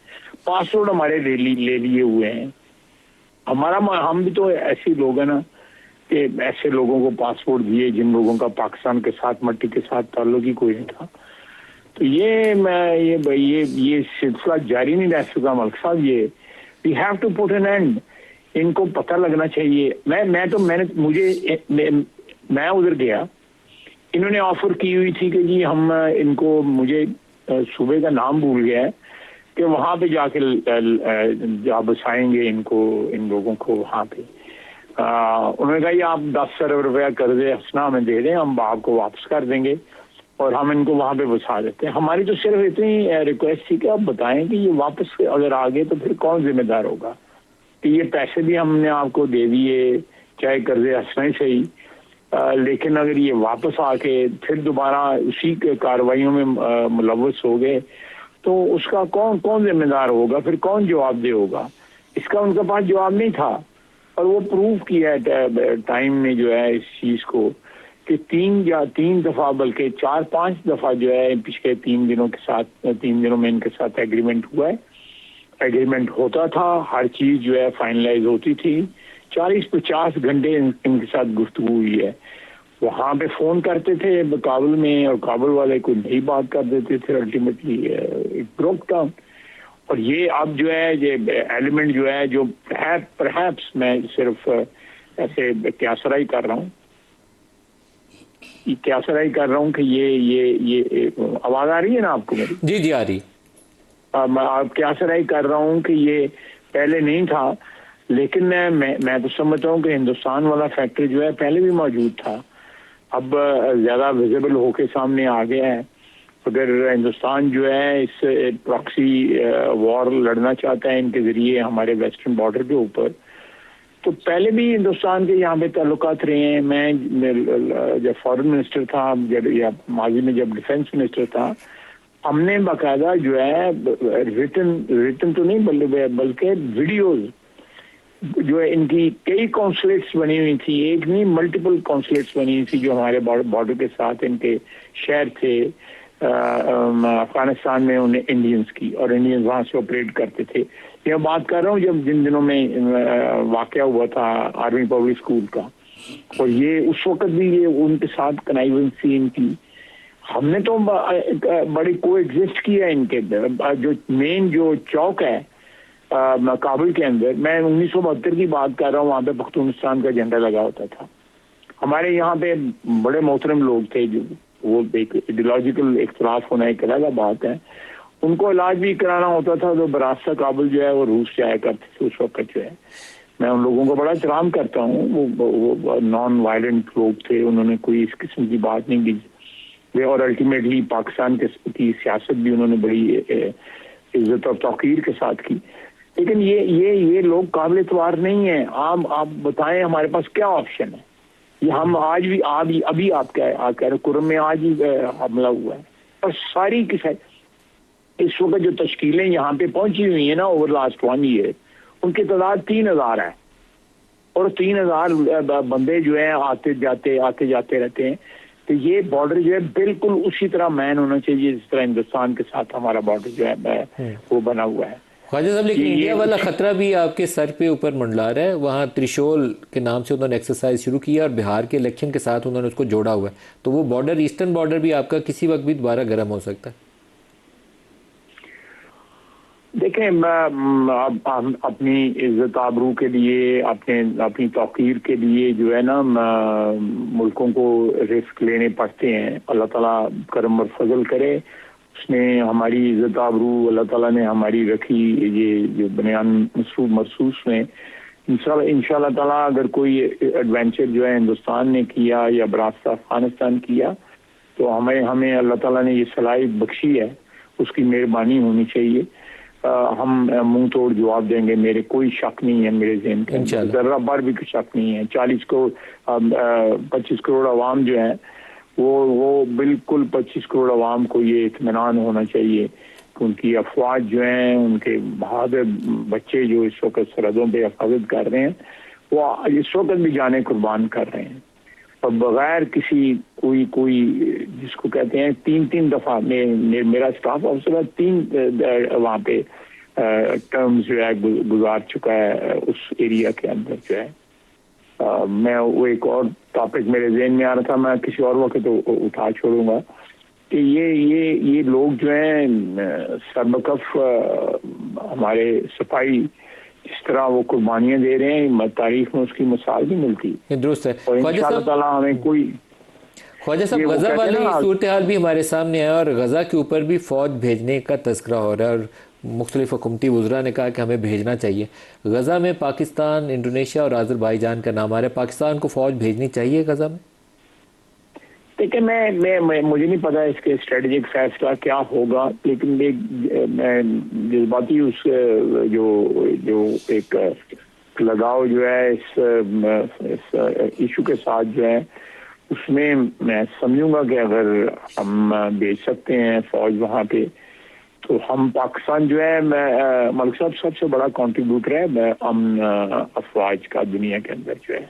पासपोर्ट हमारे ले लिए हुए हैं। हम भी तो ऐसे लोग हैं ना कि ऐसे लोगों को पासपोर्ट दिए जिन लोगों का पाकिस्तान के साथ, मट्टी के साथ ताल्लुक ही कोई नहीं था। तो ये सिलसिला जारी नहीं रह सका मलिक साहब। ये we have to put an end. इनको पता लगना चाहिए। मैं उधर गया, इन्होंने ऑफर की हुई थी कि जी हम इनको, मुझे सूबे का नाम भूल गया है, कि वहां पे जाके बसाएंगे इनको, इन लोगों को वहां पे। उन्होंने कहा ये आप 10 अरब रुपया कर्जे हंसना हमें दे दें, हम आपको वापस कर देंगे और हम इनको वहां पे बसा देते हैं। हमारी तो सिर्फ इतनी रिक्वेस्ट थी कि आप बताएं कि ये वापस अगर आ गए तो फिर कौन जिम्मेदार होगा, कि ये पैसे भी हमने आपको दे दिए, चाहे कर्जे हंसना ही सही, लेकिन अगर ये वापस आके फिर दोबारा उसी कार्रवाइयों में मुलव्वस हो गए तो उसका कौन जिम्मेदार होगा, फिर कौन जवाबदेह होगा? इसका उनके पास जवाब नहीं था। और वो प्रूव किया टाइम में जो है इस चीज को कि 3 दफा बल्कि 4-5 दफा जो है पिछले 3 दिनों में इनके साथ एग्रीमेंट हुआ है। एग्रीमेंट होता था, हर चीज जो है फाइनलाइज होती थी। 40-50 घंटे इनके साथ गुफ्तगू हुई है। वहां पे फोन करते थे काबुल में और काबुल वाले कोई नई बात कर देते थे, अल्टीमेटली इट ब्रोक डाउन। और ये अब जो है ये एलिमेंट जो है जो परहैप्स मैं सिर्फ ऐसे क्यासराई कर रहा हूँ कि ये आवाज आ रही है ना आपको मेरी? जी जी आ रही। मैं आप क्यासराई कर रहा हूँ कि ये पहले नहीं था, लेकिन मैं तो समझता हूँ कि हिंदुस्तान वाला फैक्टर जो है पहले भी मौजूद था, अब ज्यादा विजिबल होके सामने आ गया है। अगर हिंदुस्तान जो है इस प्रॉक्सी वॉर लड़ना चाहता है इनके जरिए हमारे वेस्टर्न बॉर्डर के ऊपर, तो पहले भी हिंदुस्तान के यहाँ पे ताल्लुकात रहे हैं। मैं जब फॉरेन मिनिस्टर था या माजी में जब डिफेंस मिनिस्टर था, हमने बाकायदा जो है रिटन तो नहीं बल्कि वीडियोज जो है इनकी कई कॉन्सुलेट्स बनी हुई थी, एक नहीं मल्टीपल कॉन्सुलेट्स बनी हुई थी जो हमारे बॉर्डर के साथ इनके शहर थे अफगानिस्तान में उन्हें इंडियंस की, और इंडियंस वहां से ऑपरेट करते थे। यह बात कर रहा हूँ जब जिन दिनों में वाकया हुआ था आर्मी पब्लिक स्कूल का, और ये उस वक्त भी ये उनके साथ कनाइवेंसी इनकी, हमने तो बड़ी कोएग्जिस्ट किया इनके। जो मेन जो चौक है काबुल के अंदर, मैं 1972 की बात कर रहा हूँ, वहां पे पख्तूनिस्तान का झंडा लगा होता था। हमारे यहाँ पे बड़े मोहतरम लोग थे, जो वो एक आइडियोलॉजिकल इख्तलाफ होना एक अलग बात है, उनको इलाज भी कराना होता था तो बरास्ता काबुल जो है वो रूस जाया करते थे उस वक्त जो है। मैं उन लोगों को बड़ा एहतराम करता हूँ, वो नॉन वायलेंट लोग थे, उन्होंने कोई इस किस्म की बात नहीं की, और अल्टीमेटली पाकिस्तान की सियासत भी उन्होंने बड़ी इज्जत और तौकीर के साथ की। लेकिन ये लोग काबिल एतवार नहीं है। आप बताएं हमारे पास क्या ऑप्शन है? ये हम आज भी अभी आप कह रहे कुर्म में आज ही हमला हुआ है, और सारी की सारी इस वक्त जो तश्कीलें यहाँ पे पहुंची हुई है ना ओवर लास्ट 1 ईयर, उनकी तादाद 3000 है, और 3000 बंदे जो है आते जाते रहते हैं। तो ये बॉर्डर जो है बिल्कुल उसी तरह मैन होना चाहिए जिस तरह हिंदुस्तान के साथ हमारा बॉर्डर जो है वो बना हुआ है। ख्वाजा साहब, लेकिन इंडिया वाला खतरा भी आपके सर पे ऊपर मंडला रहा है। वहाँ त्रिशूल के नाम से उन्होंने एक्सरसाइज शुरू की है और बिहार के इलेक्शन के साथ उन्होंने उसको जोड़ा हुआ है, तो वो बॉर्डर, ईस्टर्न बॉर्डर भी आपका किसी वक्त भी दोबारा गर्म हो सकता है। देखें, अपनी इज्जत आबरू के लिए, अपनी तौकीर के लिए जो है ना मुल्कों को रिस्क लेने पड़ते हैं। अल्लाह ताला करम और फजल करे, उसने हमारी इज्जत आबरू अल्लाह ताला ने हमारी रखी। ये जो बनियान महसूस में इंशाल्लाह ताला अगर कोई एडवेंचर जो है हिंदुस्तान ने किया या बरास्ता अफगानिस्तान किया, तो हमें अल्लाह ताला ने ये सलाहियत बख्शी है, उसकी मेहरबानी होनी चाहिए। हम मुंह तोड़ जवाब देंगे, मेरे कोई शक नहीं है, मेरे ज़हन के जर्रा बार भी कोई शक नहीं है। 25 करोड़ अवाम जो है वो बिल्कुल 25 करोड़ अवाम को ये इत्मीनान होना चाहिए कि उनकी अफवाज जो हैं, उनके बहादुर बच्चे जो इस वक्त सरहदों पे हिफाजत कर रहे हैं, वो इस वक्त भी जाने कुर्बान कर रहे हैं, और बगैर किसी कोई जिसको कहते हैं 3 दफा मेरा स्टाफ ऑफिसर 3 वहाँ पे टर्म्स जो है गुजार चुका है उस एरिया के अंदर जो है। मैं वो एक और टॉपिक मेरे ज़हन में आ रहा था, मैं किसी और वक्त तो उठा छोड़ूंगा कि ये लोग जो हैं सरबकफ हमारे सफाई जिस तरह वो कुर्बानियां दे रहे हैं, तारीख में उसकी मिसाल नहीं मिलती। दुरुस्त है। और इंशाअल्लाह ताला हमें कोई ख्वाजा साहब, गजा वाली सूरत हाल भी हमारे सामने है और गजा के ऊपर भी फौज भेजने का तस्करा हो रहा है, और मुख्तलिफ हुकूमती वज़रा ने कहा कि हमें भेजना चाहिए। गजा में पाकिस्तान, इंडोनेशिया और आज़रबाईजान का नाम आ रहा है, पाकिस्तान को फौज भेजनी चाहिए गजा में? देखिए, मैं मुझे नहीं पता इसके स्ट्रेटेजिक फैसला क्या होगा, लेकिन मैं जज्बाती उस जो एक लगाव जो है इस इशू के साथ जो है, उसमें मैं समझूंगा कि अगर हम भेज सकते हैं फौज वहाँ पे, तो हम पाकिस्तान जो है मलिक साहब सबसे बड़ा कंट्रीब्यूटर है अमन अफवाज का दुनिया के अंदर जो है,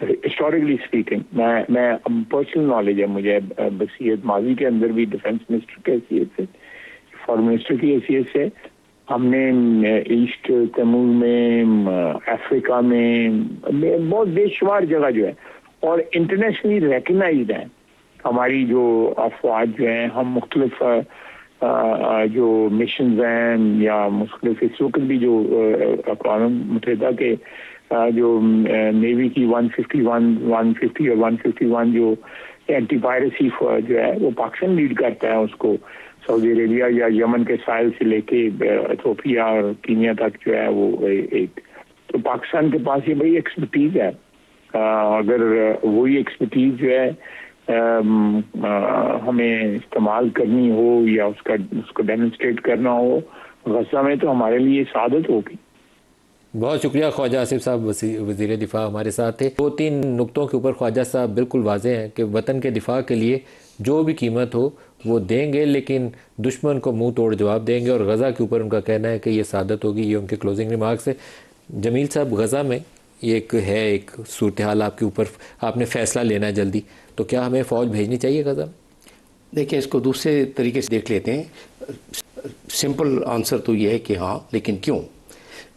हिस्टोरिकली स्पीकिंग। मैं पर्सनल नॉलेज है मुझे, बसीयत माजी के अंदर भी डिफेंस मिनिस्टर की हैसियत से, फॉरेन मिनिस्टर की हैसियत से हमने ईस्ट तैमूर में, अफ्रीका में बहुत बेशुमार जगह जो है, और इंटरनेशनली रिकग्नाइज्ड है हमारी जो अफवाज जो है। हम मुख्तलिफ जो मिशन हैं या मुख्तलिफ इस वक्त भी जो अक़वाम मुत्तहिदा के जो नेवी की 150 और 151 जो एंटी पायरेसी जो है वो पाकिस्तान लीड करता है उसको। सऊदी अरेबिया या यमन के साहिल से लेके इथियोपिया और कीनिया तक जो है वो एक, तो पाकिस्तान के पास ये बड़ी एक्सपर्टीज है। अगर वही एक्सपर्टीज जो है हमें इस्तेमाल करनी हो या उसको डेमोन्स्ट्रेट करना हो गजा में, तो हमारे लिए सादत होगी। बहुत शुक्रिया ख्वाजा आसिफ साहब, वज़ीर दिफा हमारे साथ थे। 2-3 नुक्तों के ऊपर ख्वाजा साहब बिल्कुल वाज़ेह हैं कि वतन के दिफा के लिए जो भी कीमत हो वो देंगे, लेकिन दुश्मन को मुंह तोड़ जवाब देंगे, और गज़ा के ऊपर उनका कहना है कि ये सादत होगी। ये उनके क्लोजिंग रिमार्क्स है। जमील साहब, गज़ा में ये एक सूरत हाल आपके ऊपर, आपने फ़ैसला लेना है जल्दी, तो क्या हमें फ़ौज भेजनी चाहिए गज़ा में? देखिए, इसको दूसरे तरीके से देख लेते हैं। सिंपल आंसर तो ये है कि हाँ, लेकिन क्यों?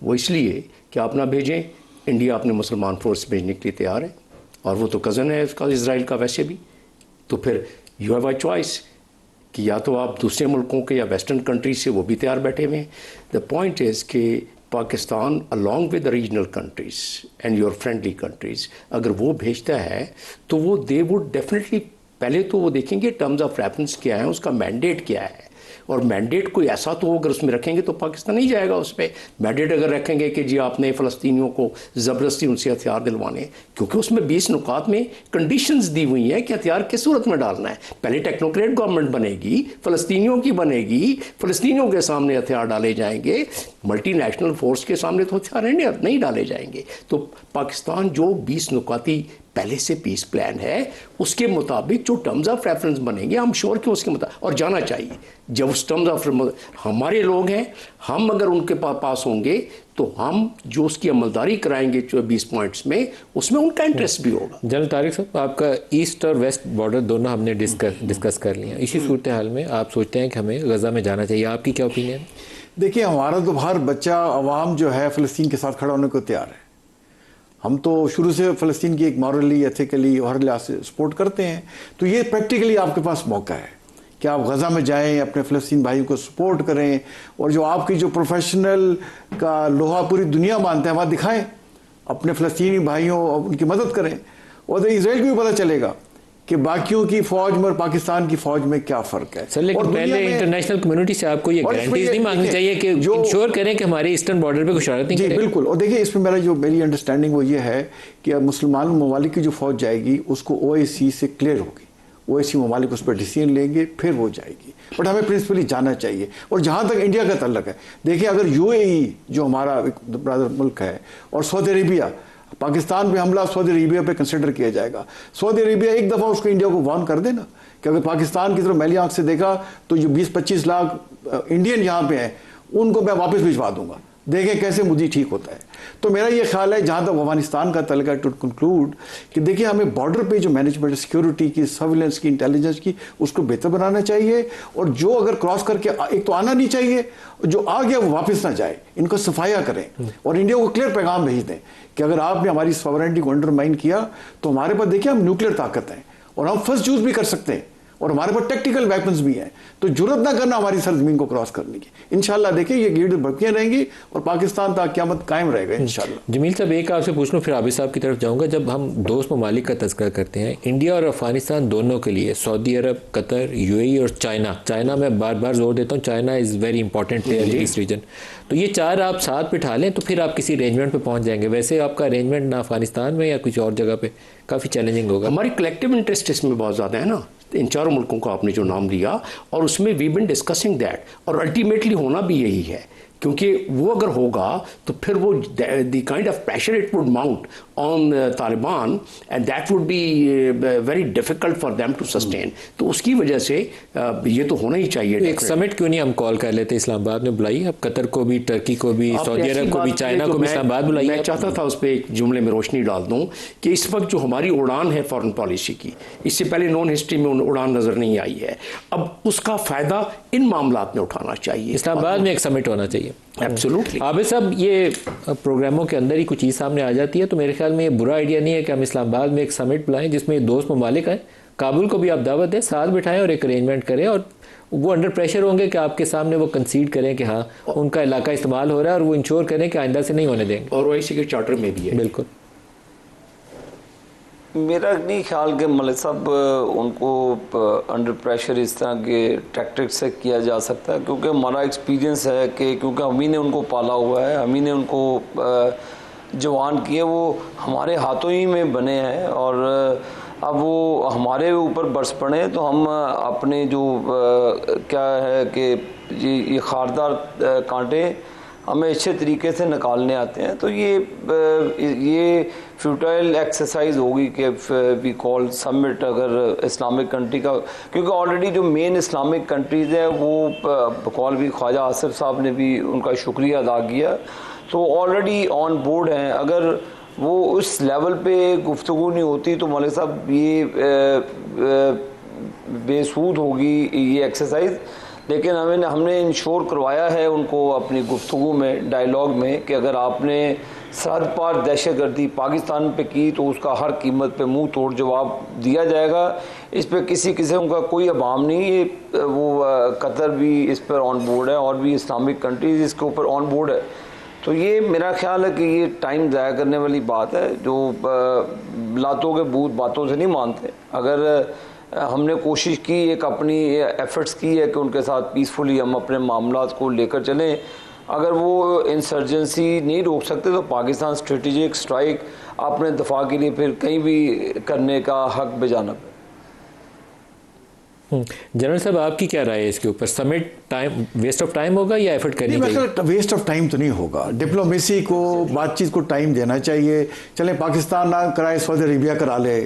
वो इसलिए कि आप ना भेजें, इंडिया अपने मुसलमान फोर्स भेजने के लिए तैयार है, और वो तो कज़न है उसका इसराइल का वैसे भी। तो फिर यू हैव अ चॉइस कि या तो आप दूसरे मुल्कों के या वेस्टर्न कंट्रीज से वो भी तैयार बैठे हुए हैं। द पॉइंट इज़ कि Pakistan along with regional countries and your friendly countries अगर वो भेजता है तो वो दे वुड डेफिनेटली पहले तो वो देखेंगे टर्म्स ऑफ रेफरेंस क्या है, उसका मैंडेट क्या है, और मैंडेट कोई ऐसा तो अगर उसमें रखेंगे तो पाकिस्तान नहीं जाएगा उस पर। मैंडेट अगर रखेंगे कि जी आपने फ़लस्तीनियों को ज़बरदस्ती उनसे हथियार दिलवाने, क्योंकि उसमें 20 नुकात में कंडीशंस दी हुई हैं कि हथियार किस सूरत में डालना है। पहले टेक्नोक्रेट गवर्नमेंट बनेगी, फ़लस्तीनियों की बनेगी, फ़लस्तीनियों के सामने हथियार डाले जाएंगे, मल्टीनेशनल फोर्स के सामने तो हथियार नहीं डाले जाएंगे। तो पाकिस्तान जो 20 नुकाती पहले से पीस प्लान है, उसके मुताबिक जो टर्म्स ऑफ रेफरेंस बनेंगे हम श्योर कि उसके मुताबिक और जाना चाहिए। जब उस टर्म्स ऑफ हमारे लोग हैं, हम अगर उनके पास होंगे तो हम जो उसकी अमलदारी कराएंगे 20 पॉइंट्स में, उसमें उनका इंटरेस्ट भी होगा। जनरल तारिक साहब, आपका ईस्ट और वेस्ट बॉर्डर दोनों हमने डिस्कस कर लिया। इसी सूरत हाल में आप सोचते हैं कि हमें गजा में जाना चाहिए, आपकी क्या ओपिनियन है? देखिए, हमारा तो हर बच्चा अवाम जो है फ़लस्तीन के साथ खड़ा होने को तैयार है। हम तो शुरू से फ़लस्तीन की एक मॉरली, एथिकली और हर लिहाज से सपोर्ट करते हैं। तो ये प्रैक्टिकली आपके पास मौका है कि आप गज़ा में जाएं, अपने फ़लस्तीन भाइयों को सपोर्ट करें, और जो आपकी जो प्रोफेशनल का लोहा पूरी दुनिया मानते हैं वहाँ दिखाएं, अपने फ़लस्तीनी भाइयों उनकी मदद करें। और इसराइल को भी पता चलेगा कि बाकियों की फौज में और पाकिस्तान की फौज में क्या फ़र्क है। सर, लेकिन पहले इंटरनेशनल कम्युनिटी से आपको ये गारंटीज नहीं मांगनी चाहिए कि इंश्योर करें कि हमारे ईस्टर्न बॉर्डर पे कुछ शरारत नहीं करें? बिल्कुल। और देखिए, इसमें मेरी अंडरस्टैंडिंग वो ये है कि मुसलमान ममालिक की जो फौज जाएगी उसको OIC से क्लियर होगी, OIC ममालिक उस पर डिसीजन लेंगे, फिर वो जाएगी। बट हमें प्रिंसिपली जाना चाहिए। और जहाँ तक इंडिया का तल्लक है, देखिए, अगर UAE जो हमारा एक ब्रदर मुल्क है और सऊदी अरेबिया, पाकिस्तान पे हमला सऊदी अरेबिया पे कंसिडर किया जाएगा। सऊदी अरेबिया एक दफ़ा उसको इंडिया को वार्न कर देना कि अगर पाकिस्तान की तरफ मैली आंख से देखा तो जो 20-25 लाख इंडियन यहाँ पे हैं उनको मैं वापस भिजवा दूंगा, देखें कैसे मुझे ठीक होता है। तो मेरा ये ख्याल है, जहाँ तक अफगानिस्तान का तल्लुक है, टू कंक्लूड, कि देखिए, हमें बॉर्डर पे जो मैनेजमेंट सिक्योरिटी की, सर्विलेंस की, इंटेलिजेंस की, उसको बेहतर बनाना चाहिए। और जो अगर क्रॉस करके एक तो आना नहीं चाहिए, जो आ गया वो वापस ना जाए, इनको सफाया करें और इंडिया को क्लियर पैगाम भेज दें कि अगर आपने हमारी सॉवरेनिटी को अंडरमाइन किया तो हमारे पास, देखिए, हम न्यूक्लियर ताकत हैं और हम फर्स्ट यूज भी कर सकते हैं और हमारे पास टेक्टिकल वेपन्स भी हैं। तो जरूरत ना करना हमारी सरजमीन को क्रॉस करने की। इंशाल्लाह देखिए, ये लीड बढ़ती रहेंगी और पाकिस्तान तक क़यामत कायम रहेगा इंशाल्लाह। जमील साहब, एक आपसे पूछ लूँ, फिर आबिद साहब की तरफ जाऊँगा। जब हम दोस्त ममालिक का तज़किरा करते हैं, इंडिया और अफगानिस्तान दोनों के लिए सऊदी अरब, कतर, UAE और चाइना में बार बार जोर देता हूँ, China is very important player in this region. तो ये चार आप साथ बिठा लें तो फिर आप किसी अरेंजमेंट पे पहुंच जाएंगे। वैसे आपका अरेंजमेंट ना अफगानिस्तान में या कुछ और जगह पे काफ़ी चैलेंजिंग होगा। हमारी कलेक्टिव इंटरेस्ट इसमें बहुत ज़्यादा है ना, इन चारों मुल्कों को आपने जो नाम लिया, और उसमें वी बिन डिस्कसिंग दैट, और अल्टीमेटली होना भी यही है, क्योंकि वो अगर होगा तो फिर वो the kind of pressure it would mount on Taliban and that would be very difficult for them to sustain. तो उसकी वजह से ये तो होना ही चाहिए। एक समिट क्यों नहीं हम कॉल कर लेते, इस्लामाबाद में बुलाई, अब कतर को भी, टर्की को भी, सऊदी अरब को भी, चाइना को भी इस्लामाबाद बुलाई। मैं चाहता था उस पर एक जुमले में रोशनी डाल दूं कि इस वक्त जो हमारी उड़ान है फॉरेन पॉलिसी की, इससे पहले नॉन हिस्ट्री में उड़ान नजर नहीं आई है, अब उसका फायदा इन मामलात में उठाना चाहिए। इस्लामाबाद में एक समिट होना चाहिए। एब्सोल्युटली। आबिद साहब, ये प्रोग्रामों के अंदर ही कुछ चीज़ सामने आ जाती है, तो मेरे ख्याल में ये बुरा आइडिया नहीं है कि हम इस्लामाबाद में एक समिट बुलाएं जिसमें दोस्त ममालिक हैं, काबुल को भी आप दावत दें, साथ बिठाएं और एक अरेंजमेंट करें, और वो अंडर प्रेशर होंगे कि आपके सामने वो कंसीड करें कि हाँ उनका इलाका इस्तेमाल हो रहा है, और वो इंश्योर करें कि आइंदा से नहीं होने देंगे। और OIC के चार्टर में भी है। बिल्कुल। मेरा नहीं ख्याल कि मलिक साहब उनको अंडर प्रेशर इस तरह के टैक्टिक्स से किया जा सकता है, क्योंकि हमारा एक्सपीरियंस है कि क्योंकि हम ही ने उनको पाला हुआ है, हम ही ने उनको जवान किए, वो हमारे हाथों ही में बने हैं, और अब वो हमारे ऊपर बरस पड़े तो हम अपने जो क्या है कि ये खारदार कांटे हमें अच्छे तरीके से निकालने आते हैं। तो ये फ्यूटाइल एक्सरसाइज होगी कि वी कॉल समिट अगर इस्लामिक कंट्री का, क्योंकि ऑलरेडी जो मेन इस्लामिक कंट्रीज़ है वो बकौल भी ख्वाजा आसिफ साहब ने भी उनका शुक्रिया अदा किया, तो ऑलरेडी ऑन बोर्ड हैं। अगर वो उस लेवल पे गुफ्तगू नहीं होती तो मलिक साहब ये बेसूद होगी ये एक्सरसाइज। लेकिन हमने इंश्योर करवाया है उनको अपनी गुफ्तगू में, डायलॉग में, कि अगर आपने सरहद पार दहशतगर्दी पाकिस्तान पे की तो उसका हर कीमत पे मुंह तोड़ जवाब दिया जाएगा। इस पे किसी किस्म का कोई अबाम नहीं। ये वो कतर भी इस पर ऑन बोर्ड है और भी इस्लामिक कंट्रीज इसके ऊपर ऑन बोर्ड है। तो ये मेरा ख्याल है कि ये टाइम ज़ाया करने वाली बात है, जो लातों के बूत बातों से नहीं मानते। अगर हमने कोशिश की, एक अपनी एफर्ट्स की है कि उनके साथ पीसफुली हम अपने मामलात को लेकर चलें, अगर वो इंसर्जेंसी नहीं रोक सकते तो पाकिस्तान स्ट्रेटेजिक स्ट्राइक अपने दफा के लिए फिर कहीं भी करने का हक बेजानब है। जनरल साहब, आपकी क्या राय है इसके ऊपर? Summit time waste of time होगा या एफर्ट करनी चाहिए? वेस्ट ऑफ टाइम तो नहीं होगा। डिप्लोमेसी को, बातचीत को टाइम देना चाहिए। चले पाकिस्तान ना कराए, सऊदी अरेबिया करा ले,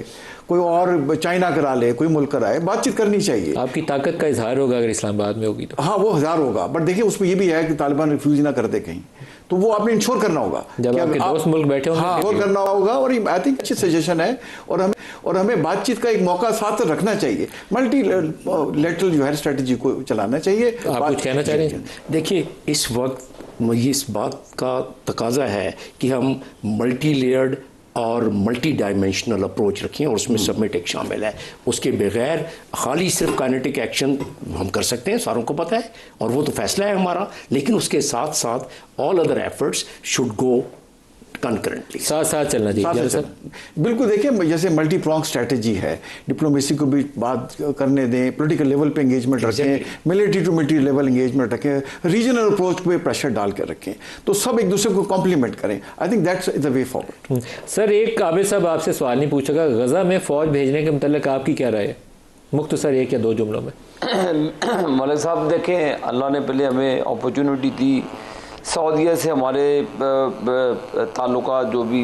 कोई और चाइना करा ले, कोई मुल्क कराए, बातचीत करनी चाहिए। आपकी ताकत का इजहार होगा अगर इस्लामाबाद में होगी तो। हाँ, वो हजार होगा, बट देखिए उसमें ये भी है कि तालिबान रिफ्यूज ना कर दे कहीं, तो वो आपने इंश्योर करना होगा जब आपके दोस्त मुल्क बैठे होंगे। हाँ, इंश्योर करना होगा। और आई थिंक अच्छी सजेशन है, और हमें बातचीत का एक मौका साथ रखना चाहिए। मल्टी लेटरल जो है स्ट्रेटजी को चलाना चाहिए। आप कुछ कहना चाह रहे हैं? देखिए, इस वक्त इस बात का तकाजा है कि हम मल्टी लेयर्ड और मल्टी डायमेंशनल अप्रोच रखें, और उसमें सबमिट एक शामिल है। उसके बगैर खाली सिर्फ काइनेटिक एक्शन हम कर सकते हैं, सारों को पता है, और वो तो फैसला है हमारा, लेकिन उसके साथ साथ all other efforts should go concurrently, साथ साथ चलना चाहिए। बिल्कुल, देखिए जैसे मल्टी प्रोंग स्ट्रेटजी है, डिप्लोमेसी को भी बात करने दें, पॉलिटिकल लेवल पे एंगेजमेंट रखें, military to military level engagement रखें, रीजनल अप्रोच पे प्रेशर डाल कर रखें, तो सब एक दूसरे को कॉम्प्लीमेंट करें। I think that's the way forward. Sir, एक काबिल साहब आपसे सवाल नहीं पूछेगा, गजा में फौज भेजने के मतलब आपकी क्या राय है? मुख्तसर एक या दो जुमलों में। मलिक साहब, देखें, अल्लाह ने पहले हमें अपॉर्चुनिटी दी। सऊदीया से हमारे ताल्लुका जो भी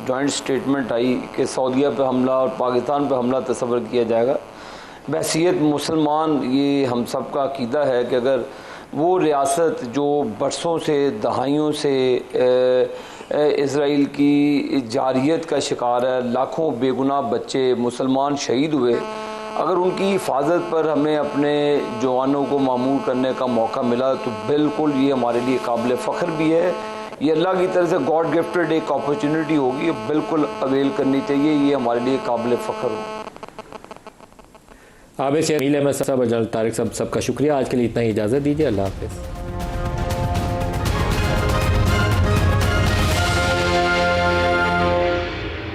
जॉइंट स्टेटमेंट आई कि सऊदीया पे हमला और पाकिस्तान पे हमला तस्वर किया जाएगा। बहसीत मुसलमान ये हम सब का अकीदा है कि अगर वो रियासत जो बरसों से, दहाइयों से इसराइल की जारियत का शिकार है, लाखों बेगुनाह बच्चे मुसलमान शहीद हुए, अगर उनकी हिफाजत पर हमें अपने जवानों को मामूर करने का मौका मिला तो बिल्कुल ये हमारे लिए काबिल फ़ख्र भी है। ये अल्लाह की तरफ से गॉड गिफ्टेड एक अपॉर्चुनिटी होगी, बिल्कुल अवेल करनी चाहिए, ये हमारे लिए काबिल फ़ख्र होगी। आबिद शेख, मील अहमद साहब और जनरल तारिक साहब, सबका शुक्रिया। आज के लिए इतना ही, इजाज़त दीजिए। अल्लाह हाफ़िज़।